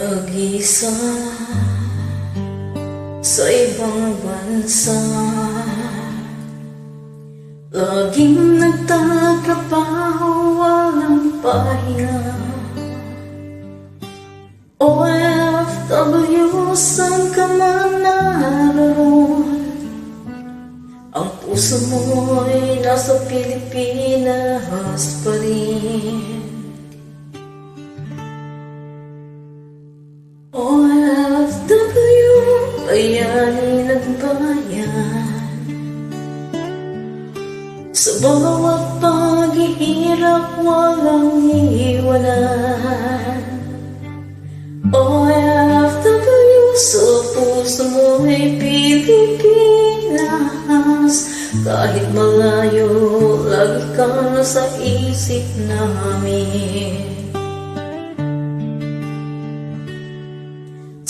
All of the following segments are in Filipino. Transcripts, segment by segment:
Nag-isa sa ibang bansa, laging nagtatrabaho, walang pahinga. OFW, saan ka man naroon, ang puso mo'y nasa Pilipinas pa rin. OFW, bayani ng bayan, sa bawat paghihirap walang iwanan. OFW, sa puso mo'y Pilipinas, kahit malayo, lagi kang nasa isip namin.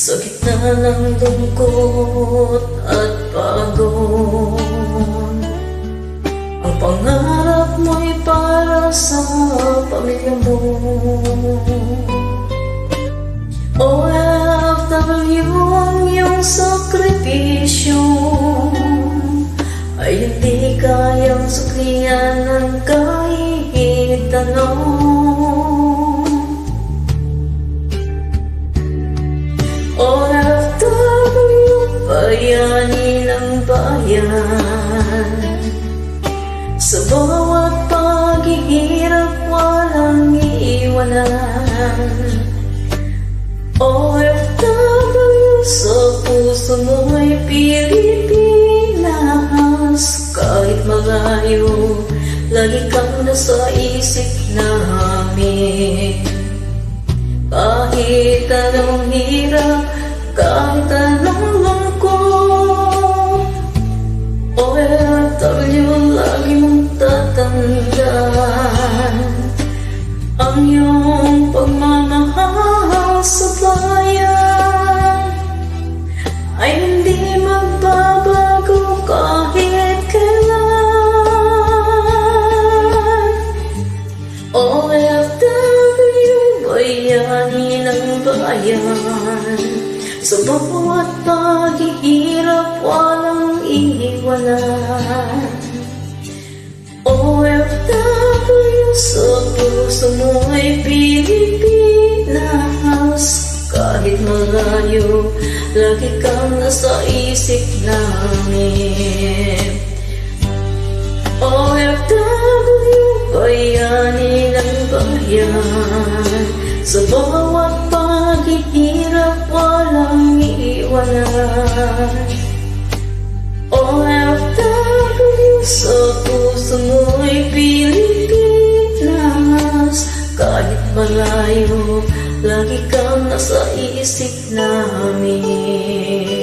Sa gitna ng lungkot at pagod, ang pangarap mo'y para sa pamilya mo. OFW, ang iyong sakripisyo ay hindi kayang suklian ng kahit anong. OFW, bayani ng bayan, sa bawat paghihirap walang iiwanan. OFW, sa puso mo'y Pilipinas, kahit malayo, lagi kang nasa isip namin. Kahit anong hirap, kahit anong lungkot, OFW, lagi mong tatandaan ang iyong pagmamahal sa bayan ay hindi magbabago kahit kailan. OFW, bayani ng bayan, sa bawat paghihirap walang iiwanan. OFW, sa puso mo'y Pilipinas, kahit malayo, lagi kang nasa isip namin. OFW, bayani ng bayan, sa bawat paghihirap walang iiwanan. OFW, sa puso mo'y Pilipinas, kahit malayo, lagi kang nasa isip namin.